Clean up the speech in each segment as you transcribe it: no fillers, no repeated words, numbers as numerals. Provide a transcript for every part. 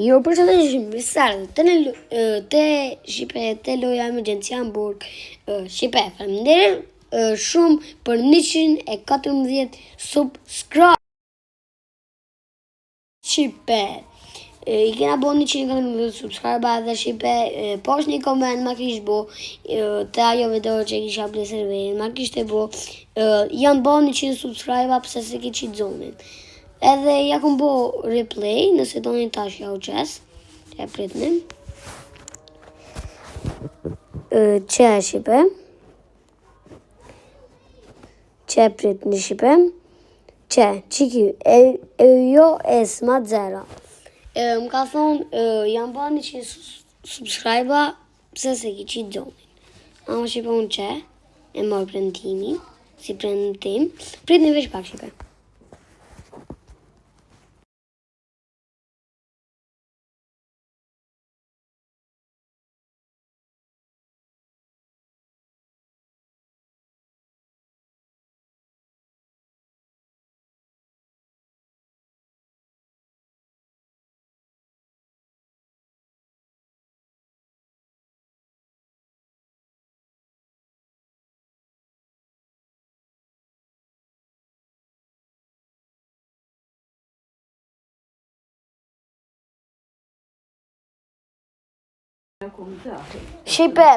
Jo përshëndetje, mirë te Shqipe, te loja emergjenci Hamburg. Shqipe, faleminderit shumë për 114 subscribe. Shqipe, i kena bo 114 subscribe dhe Shqipe, poshtë një koment ma kish bo të ajo video që kisha ble serverin, ma kishte bo, janë bo 100 subscribe pse se ki qitë zonin. Edhe ja kom bo replay, nëse do një tash ja u qes, që e pritnim. Që e Shqipe, që e prit një Shqipe, që, qiki, jo esma zero. Më ka thonë, jam ba 100 subscribe, pse se ki qitë zonin. Ama Shqipe unë që, e marrë prendtimin, si prendtim, prit një veç pak Shqipe. Shqipe,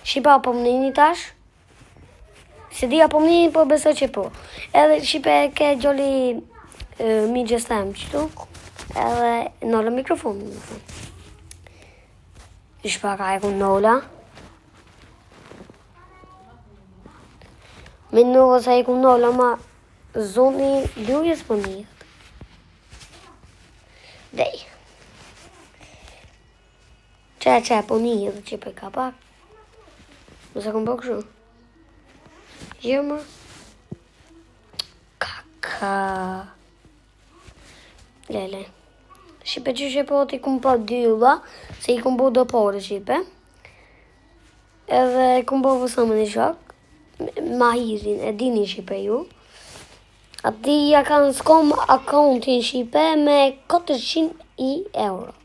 Shqipe apo më një tash? Se di apo më një, po besoj që po. Edhe Shqipe ke gjoli mi gjestem qëtu, edhe nëllë mikrofon. Shqipe ka e ku nëlla. Me nëllë sa e ku nëlla, ma zoni ljujes për një. Dej. Që po një edhe që pe ka pak. Nëse kom po këshu. Jo më. Kaka. Lele. Shqipe që po t'i kom po dylla, se i kom po do pore Shqipe. Edhe kom po vësëm në shok. Mahirin, e dini Shqipe ju. Ati ja kanë s'kom akauntin Shqipe me 400 euro.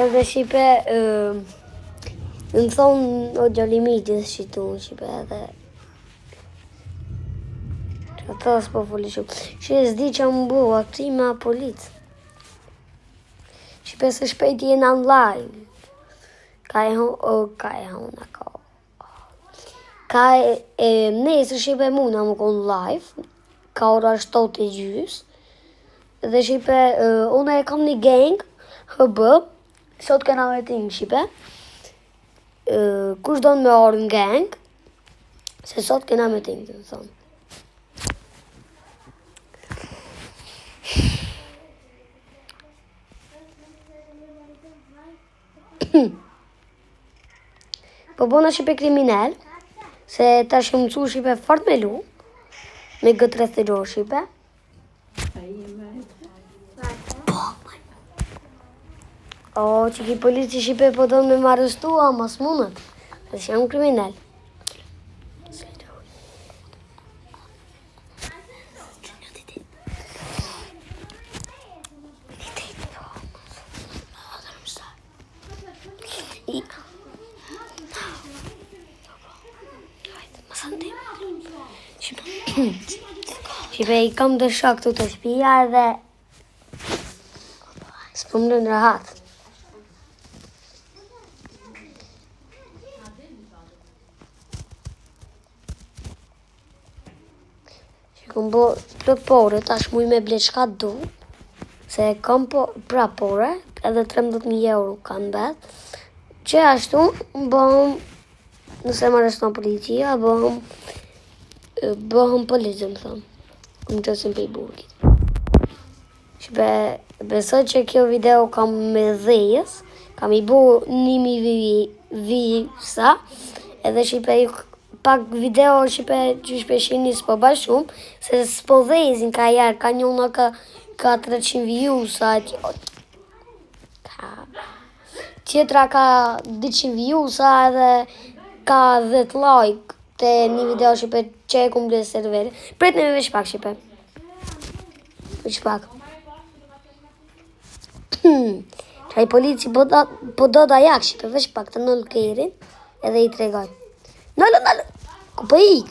Edhe Shqipe, në thonë o gjallimitis shqitu në Shqipe edhe. Që ata s'po foli shumë. Që s'di që më bu, akti me policë. Shqipe se shpejti jena në live. Ka e hona ka. Ka e nesër Shqipe muna më konë live. Ka ora 7:30. Dhe Shqipe, unë e kam një gang, HB. Sot kena me tim Shqipe. Kush do në me orë në gang. Se sot kena me tim, të thonë. Po bona Shqipe kriminal, se ta shëmëcu Shqipe fort me lu, me gëtë rethiro Shqipe. O, që ki polici Shqipe po do me më arrestu, ama s'munët, se që jam kriminal. Shqipe i kam të shok të shpia edhe s'po më në rahat. Që kom bo të pore, tash muj me ble qka du, se kam po pra pore, edhe 13.000 euro kanë bet, që ashtu bëm, nëse më arreston policia, bëhëm policë, më thëmë. Më qësim për i burgit. Shqipe, besoj që kjo video kam me dhejës, kam i bu 1.000 visa, edhe Shqipe, pak video Shqipe që shpeshini s'po ba shumë, se s'po dhejëzin ka jarë, ka njona ka 400 views, tjetra ka 200 viewsa edhe ka 10 like të një video shipe që e kumë dhe serveri. Pret në veç pak shipe. Veç pak. Qaj polici po do da jak shipe, veç pak të nëllë kërin edhe i tregoj. Nëllë, ku po ik?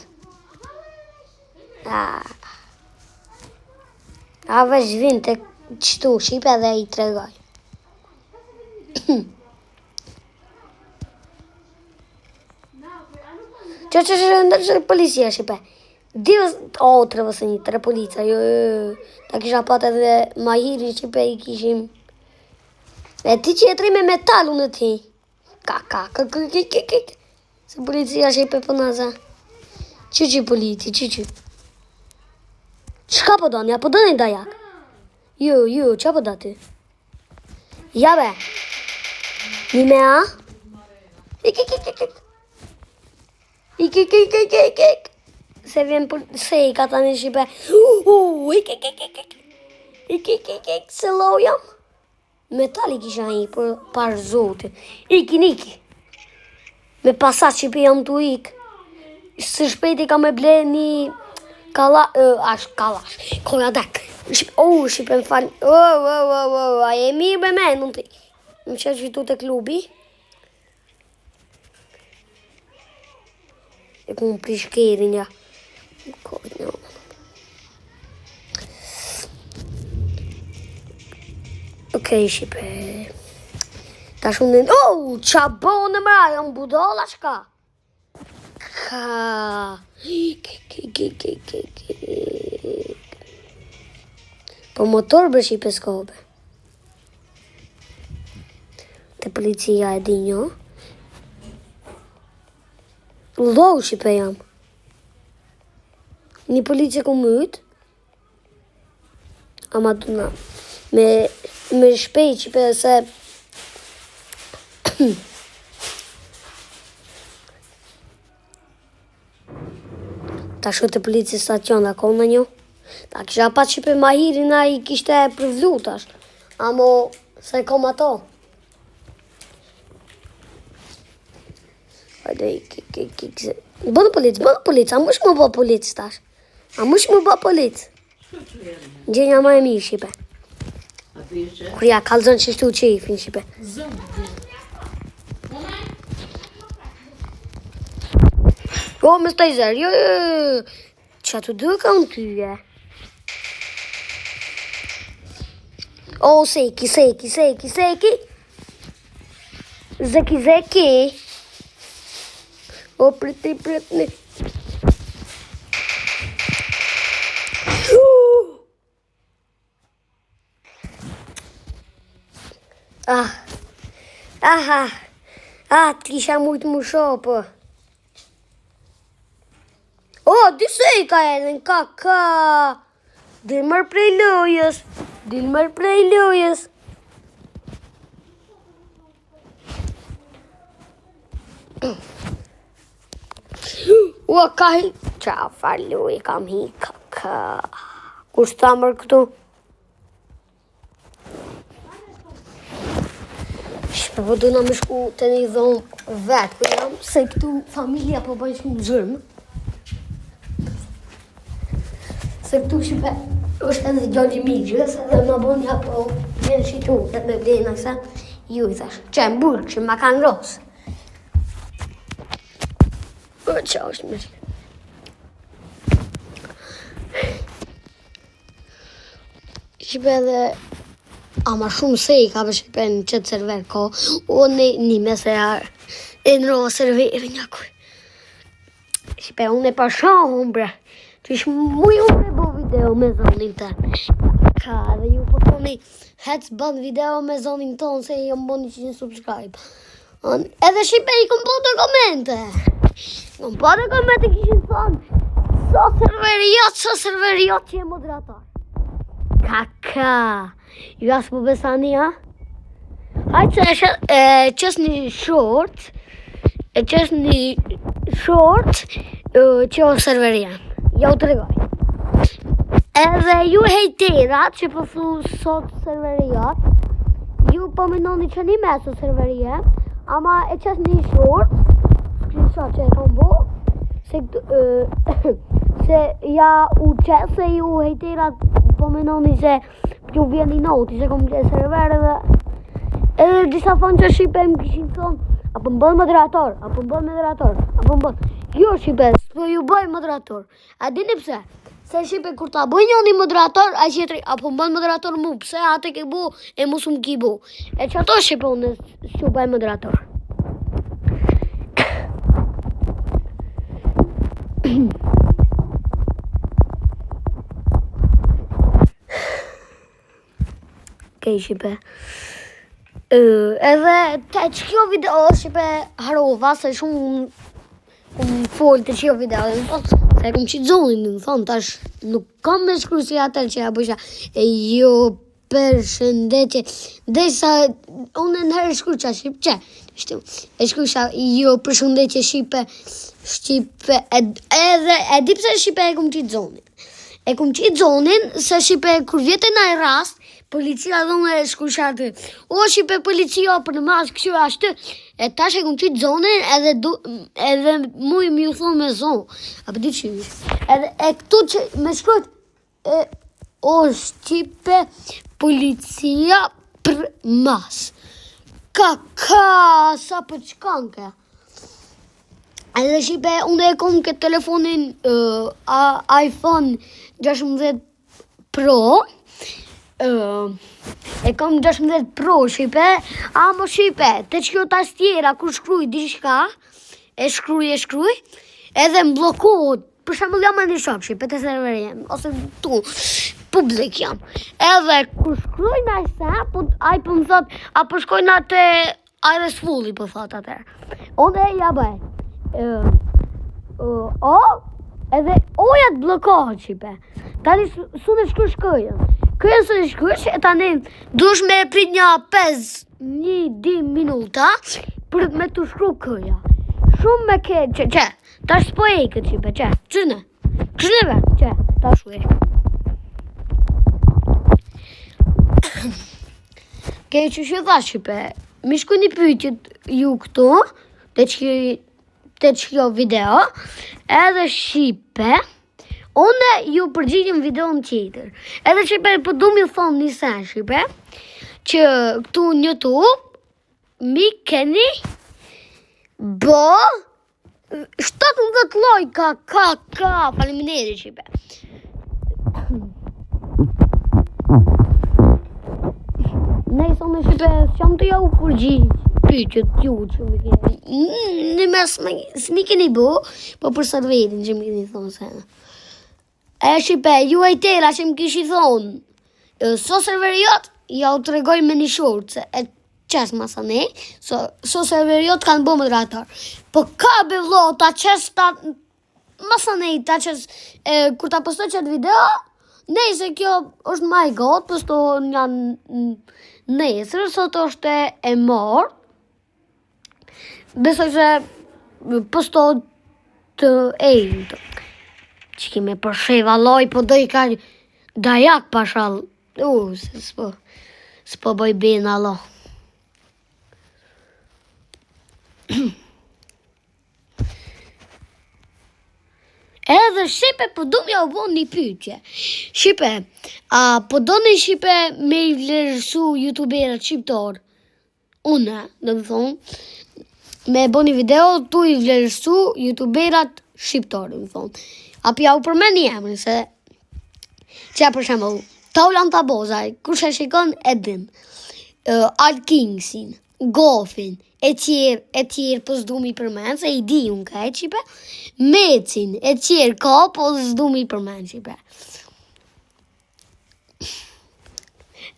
A veç vin të qëtu shipe edhe i tregoj. Që policia shipe. Divës, trevës një, tre polica, ta kisha pat edhe mahiri shipe i kishim. E ti që e tri me metal unë ti. Se policia shipe për naza. Që polici, që. Qka po do një, po do një dajak? Jo, qa po do ty? Ja be. Një me a? Ik. Se vjen se i ka tani shipe. Ik. Se lo jam. Metali kisha i për par zote. Iki. Me pasat shipe jam tu ik. Së shpejti ka me ble një kalash. Koja dek. Shipe më falë. A e mirë me me, nuk ti. Më qesh vitu të klubi. E ku më prish kerin, ja. Okej, shipe. Ta shumë në... qa bo në mra, jam budolla shka. Po motor bë shipe s'kobe. Te policia e di njo. Lou shipe jam. Një policia ku myt. Ama duna. Me shpejt shipe se... Ta shku të polici stacion dhe kona njo. Ta kisha pat shipe mahiri na i kishte përvlu tash. Amo se kom ato. Hajde bënë polic, a mush më bë polic tash. Gjenja ma e mirë shipe. Kërja kalzën që shtu qefin shipe. Jo, me staj zer, jo. Qa të dë ka unë tyje? Seki. Zeki. Pritni. Ti isha mujtë më shopë. Disej ka edhe në kaka. Dilmër prej lojës. Ka hi. Qa farloj, kam hi kaka. Kush ta mërë këtu? Shpe po duna me shku të një dhomë vetë, për jam se këtu familja po bëjnë shumë zërmë. Se këtu shipe është edhe gjalli migjës, edhe më bonja po vjenë shitu, dhe me vlenë aksa, ju i thash, që e mburë, që ma kanë rosë. Qa është me shipe. Shipe edhe, ama shumë se i ka për shipe në qëtë server ko, një mese e në rohë serveri një kuj. Shipe, unë e pa shohën bre. Që ishë mu ju me bo video me zonin të. Ka dhe ju po toni, hec ban video me zonin tonë se jam bo 100 subscribe. Edhe shipe i kom po të komente. Kom po të komente kishin thonë, so serveri jot që e moderator. Kaka. Ju asë po besani, ha? Hajtë se qës një short, që o serveri janë. Ja u të regoj. Edhe ju hejterat që përthu sot serveri jatë, ju po mendoni që një meso serverie, ama e qes një short, screenshot që e kam bo, se ja u qes se ju hejterat po mendoni se ju vjen një noti, se kom qes server edhe disa thonë që Shqipe më kishin thonë, apo më bënë moderator, jo Shqipe, s'po ju bëj moderator, a dini pse? Se Shqipe kur ta bëj njëni moderator, a qetri, apo më bënë moderator mu, pse atë ke bu, e mu s'm ki bu. E që ato Shqipe unë s'ju bëj moderator. Okej, Shqipe. Edhe të që kjo video Shqipe harova, se shumë unë folë të qjo video, dhe më thotë, se kom qitë zonin, më thonë, tash nuk kam me shkru si atër që ja bësha, e jo përshëndetje, dhe sa, unë në herë shkru qa Shqipe, që, e shkru qa, jo përshëndetje Shqipe, edhe, e di pse Shqipe e kom qitë zonin. E kom qitë zonin, se Shqipe kur vjetë në e rast, policia dhune e shkushatë, o Shqipe policia për në mas kështu ashtë, e tash e kom qitë zonin edhe mu i ju thonë me zonë, a për di që edhe e këtu që me shkut, o Shqipe policia për mas, ka, sa për qkanke. Edhe Shqipe, unë e kom këtë telefonin iPhone 16 Pro, e kom 16 Pro Shqipe, ama Shqipe, të që kjo tastiera kur shkruj diçka, e shkruj, edhe më blokohet, për shembull jam në shop Shqipe, të serverin, ose tu, publik jam, edhe kur shkruj në ajse, ai po më thot, apo shkoj në atë Aires Fulli, po thot atër, unë e ja bëj, edhe oja të blokohet Shqipe, tani su në shkryjën, kërën së në shkryjën, e tani dush me prit një 5-10 minuta, për me të shkru këja, shumë me ke, që, tash s'po e këtë Shqipe, që, qëne vetë, që, tash u e. Ke që tha Shqipe, mi shku një pyetjet ju këtu, të që video, edhe Shqipe, unë ju përgjigjëm video në tjetër. Edhe Shqipe, po du mi thonë një sen Shqipe, që këtu në YouTube, mi keni bo 17 lojka, faleminderit Shqipe. Ne i thonë Shqipe, qam të jau përgjigjë. Pyqët ju që më keni, në mes s'mi keni bo, po për serverin që më keni thonë se. E Shqipe, ju e tera që më kishi thonë, so serveriot, ja u të regoj me një short, se e qes masane, so serveriot kanë bo moderator. Po ka bevlo, ta qes, masane, ta qes, kur ta postoj qëtë video, nej se kjo është ma i gotë, postohën janë nesër, sot është e morë, besoj se postohën të ejnë, që kime përsheva loj, po doj ka dajak pashal, s'po boj bina lo. Edhe Shqipe, po du m'ja u bo një pyetje. Shqipe, a po do një Shqipe me i vlerësu youtuberat shqiptar? Une, dhe më thonë, me bo një video, tu i vlerësu youtuberat shqiptar, dhe më thonë. A pja u përmen një emrin, se që për shembull, Taulan Tabozaj, kush e shikon e din, Alt Kingsin, Gofin, e tjerë, po s'du mi përmen, se i di unë ka e Shqipe, Mecin, e tjerë ka, po s'du mi përmen Shqipe.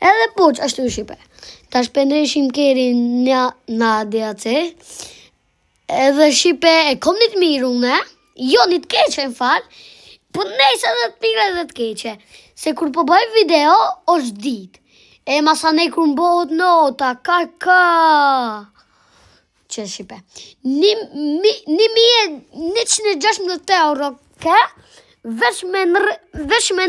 Edhe po që ashtu Shqipe, ta shpendreshim kerin në DAC, edhe Shqipe e kom një të miru ne, jo një të keqe në falë, po nejse edhe të mire edhe të keqe, se kur po bëj video, është dit, e masane kur mbohet nota, ka, që Shqipe, 1.116 euro ka, veç me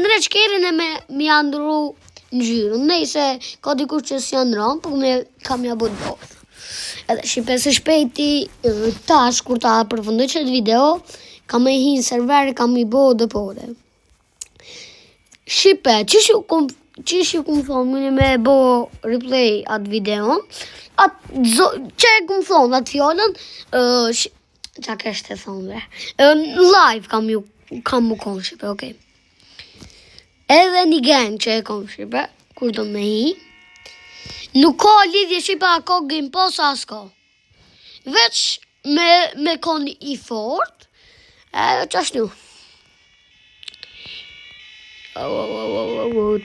nreq kerin e me andru ngjyrën. Nëse ka dikush që s'janë rënë, por ne kam ja bërë dot. Edhe shipe se shpejti tash kur ta përfundoj çet video, kam e hin server, kam i bë depore. Shipe, çish ju kum thonë, mëni me bo replay atë videon, që kum thonë atë fjallën, qa kështë të thonë live kam mu konë shipe, okej. Edhe një gang që e kom shipe, kur do me hi, nuk ka lidhje shipe a ka Game Pass as ka. Veç me konë i fort, qashtu.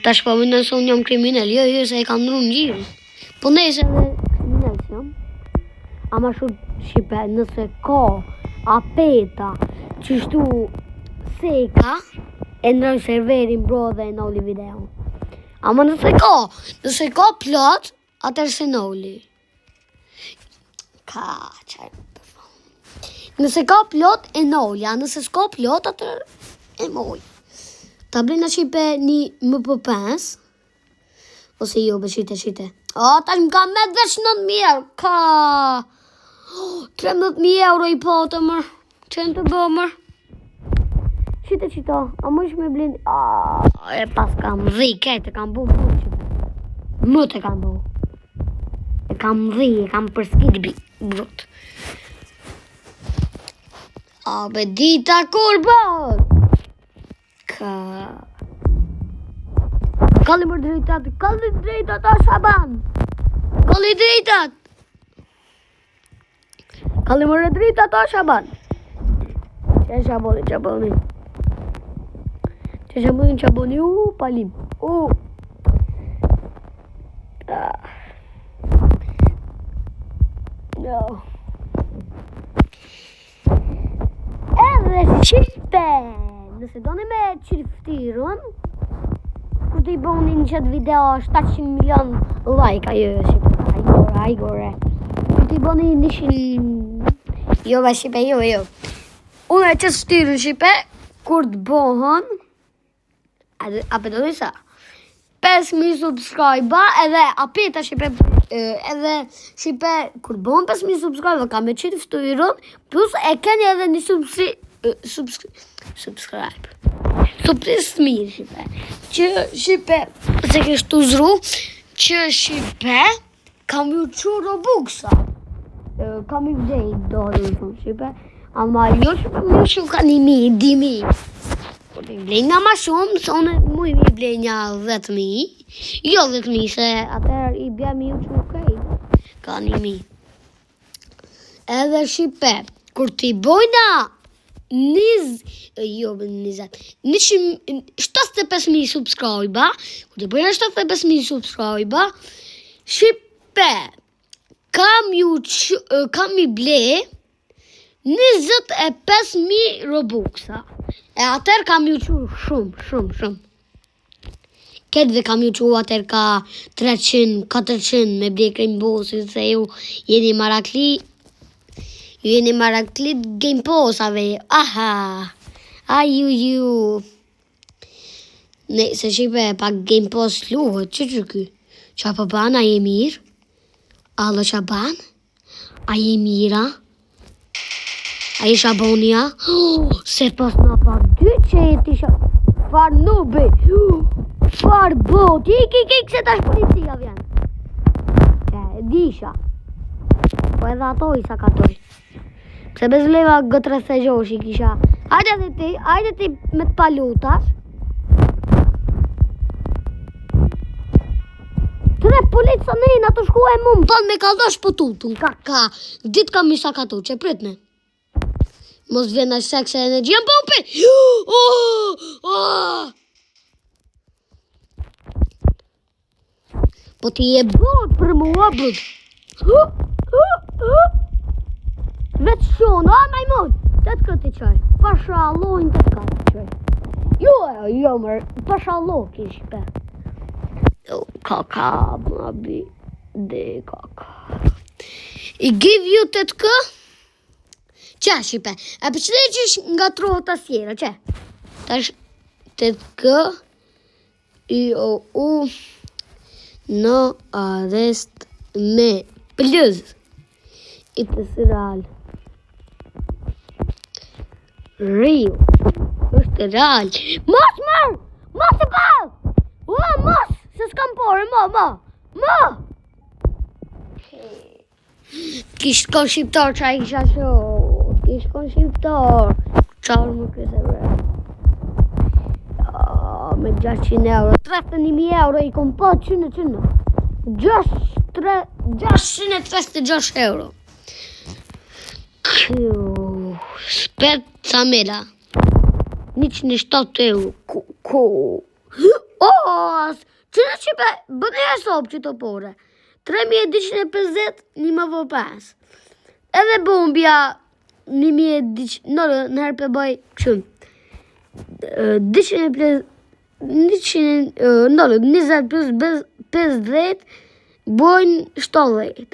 Tash po më nëse unë jam kriminal, jo se e kam ndru në gjirë. Po nëse edhe kriminal që jam. Ama shumë shipe, nëse ka apeta qështu seka, e ndroj serverin bro dhe e noli video. Ama nëse ka plot, atër se noli. Nëse ka plot, e noli, a nëse s'ka plot, atër e moj. Ta blina shipe një MP5, ose jo, shite. Ta më ka me veç 9.000 euro, ka 13.000 euro i pote mër, qenë të bë mër. Shite, a më ish me blin, e pas kam zi, kejtë, kam bu, më të kam bu. E kam zi, e kam përskit brut. A be dita kur bët. Kalli më drejtat a Shaban. Kalli më drejtat a Shaban. Që Shaboni, palim. No. Edhe shipe. Nëse do në me qirftirun, kur t'i bëni në qëtë video 700 milion like, ajo shipe, ajgore. Kur t'i bëni 100, jo, shipe, jo. Unë e qëtë shtirën shipe, kur t'bohën, apë do njësa, 5.000 subscribe, edhe apita shipe, edhe shipe, kur bohën 5.000 subscribe, ka me qirftirun, plus e keni edhe një subscribe. Subscribe mirë shipe. Që shipe, se kështu zru, që shipe, kam ju që Robuxa. Kam ju vdej, do shipe. Ama jo shipe, më që ka 1.000, 2.000. Po të vdej nga ma shumë, se one mu i vdej nga 10.000. Jo 10.000, se atër i bja mi ju që kej. Ka 1.000. Edhe shipe, kur t'i bojna 75.000 subscribe, kur t'i bojna 75.000 subscribe, shipe, kam i ble 25.000 Robuxa. E atër kam ju që shumë. Ketëve kam ju që atër ka 300, 400 me ble krembosi, se ju jeni marakli. Ju jeni maraklit Game Passave. Aha. Ju. Ne, se shipe pak Game Pass luhet, që ky? Qa pa ban, a je mirë? Alo qa ban? A je mira? A je Shabonia? Se pas na pa dy që e ti far nubi. Far bot. Ik se tash policia vjen. Disha. Po edhe ato i sakatoj. Se bezleva gëtre se gjoshi kisha. Ajde ti me t'palutas. Tre polica nejna të shku e mu më tonë me kaldosh po tutun. Ka. Dit kam i sakatu që pritne. Mos vjena sekse e në gjenë pompi. Po ti e bot për mua bët. Vetë shonë, majmon, të të këtë qaj, pasha Allahin të të këtë qaj. Jo, mërë, pasha Allah kishpe. Kaka, mabi, de kaka. I give you të të kë? Qa, shipe, e për qële që ish nga trohët asjera, që? Tash, të të kë, në arrest me plus i të real. Rio është real. Mos e ball! Mos! Se s'kam porë, ma! Kishtë kon shqiptar që a i kisha shot. Kishtë kon shqiptar. Qarë më këse bre. Me 600 euro. 31.000 euro i kom po qënë. 636 euro. Spet Samela 107 euro. Qënë që bëne e sopë që të pore 3.250 një më vë 5. Edhe bombja 1.200. Në herë për bëj këshëm 20 plus 50 bojnë 70.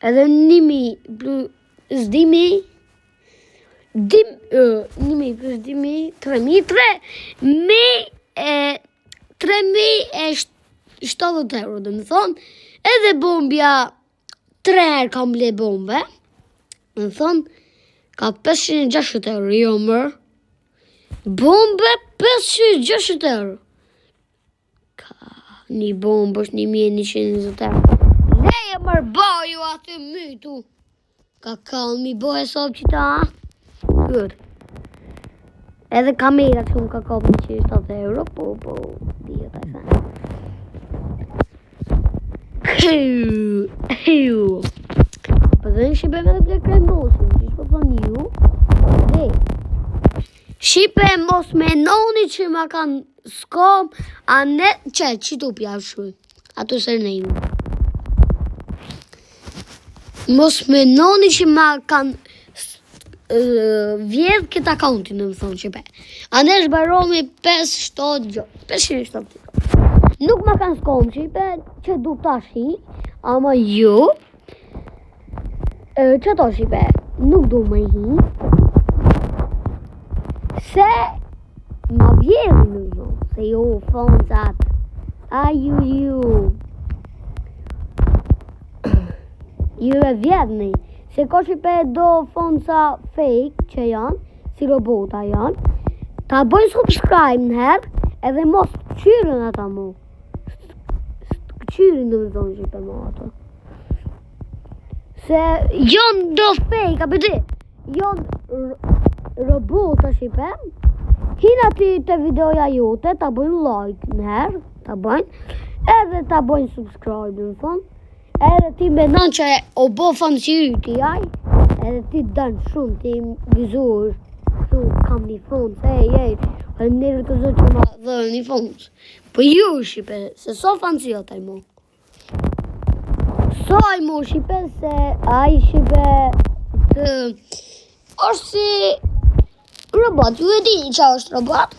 Edhe 1.000 plus 10.000 1.000 plus 10.000 3.070 euro dhe më thonë. Edhe bombja 3 herë kam ble bombe. Më thonë ka 560 euro. Jo mërë. Bombe 560 euro. Ka një bombë është 1.120 euro. Leje mërë baju atë mytu. Ka kalmi bohe sopë që ta. Good. Edhe kamerat që më ka kapë 107 euro. Po, dhja ta sa. Për dhe në Shqipe me dhe ble krembosin. Që shpo thonë ju. Dhe Shqipe mos menoni që ma kanë skom. A ne që tu pjavë shuj. Ato sërnejnë. Mos menoni që ma kanë vjedh këtë akauntin në më thonë Shqipe. A ne shbaromi 570. Nuk ma kanë skom Shqipe që du tashi. Ama ju që to Shqipe nuk du me hi. Se ma vjedh në thonë. Se ju foncat. A ju e vjedhni. Se ko Shqipe do fonca fake që janë, si robota janë, ta bëjnë subscribe në herë, edhe mos këqyrin ata mu. Këqyrin do me thonë Shqipe mu ato. Se janë do fake, a bëdi, janë robota Shqipe, hinë ati të videoja jote, ta bëjnë like në herë, ta bëjnë, edhe ta bëjnë subscribe në thonë. Edhe ti me nënë që o bo fanë që ju ti jaj. Edhe ti dënë shumë ti gëzur. Shumë kam një fondë. Ej, nërë të zotë që ma dhe një fondë. Po ju Shqipe, se so fanë që jotaj mo. So aj mo Shqipe, se aj Shqipe të është si robot. Ju e dini që është robot.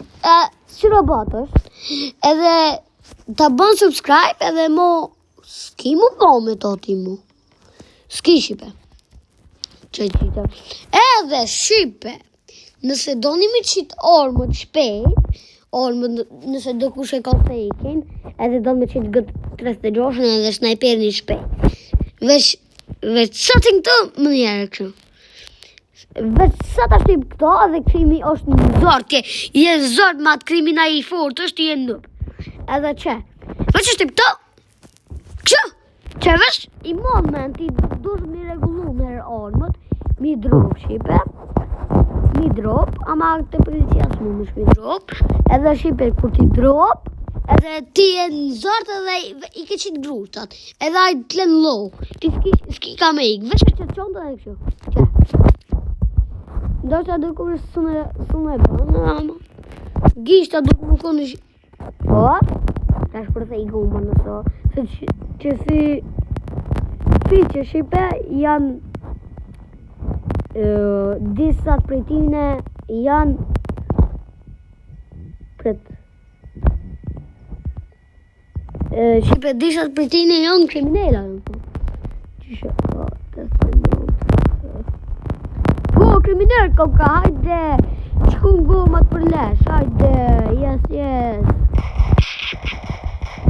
Si robot është. Edhe ta bën subscribe edhe mo. S'ki mu po me to ti mu. S'ki Shqipe. Edhe Shqipe. Nëse do një mi qitë ormët shpejt. Ormët nëse do kush e ka fejkin. Edhe do me qitë gëtë 36 edhe snajperin shpejt. Veç sotin këto më njerë kështu. Veç sot ashtë i këto edhe krimi është një zortje. Je zort ma të krimina i fort është i e nëp. Edhe që. Veç ashtë i këto. Që vesh i momenti dush mi regullu me herë ormët, mi drop Shqipe, ama të policia s'mu më shmi drop, edhe Shqipe kur ti drop, edhe ti e në zortë edhe i ke qitë grutat, edhe a i t'len low, ti s'ki ka me ik, vesh e që qonë të dhe kështu, që? Do që do kërë sunë e bënë, ama, gishta do kërë konë po, ta shpërthe i gumën nëso, se që si që Shqipe janë disat prej tine janë Shqipe disat prej tine janë kriminella po kriminell ka hajde qku ngomat për lesh hajde yes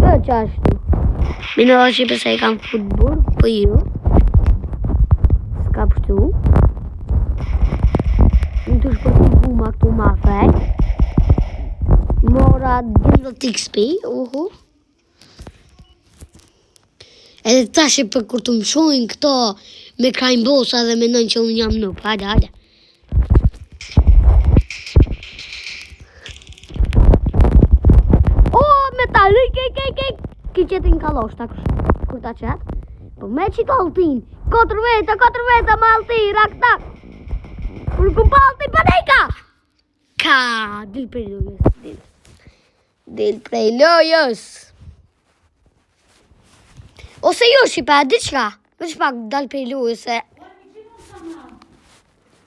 e qashtu Minë dhe Shqipe se e kam futbol, po ju. S'ka pështu. Në të shpërtu puma këtu ma fej. Mora 12 XP, Edhe tash për kur të më shojnë këto me crime bossa dhe menojnë që unë jam nuk. Hajde. Metal, ki qetin kalosh ta kur ta qet. Po me që kaltin, 4 veta ma alti, rak tak. Kur ku palti panika. Ka, dil prej lojës. Dil prej lojës. Ose jo Shqipe, diçka. Veç pak dal prej lojës se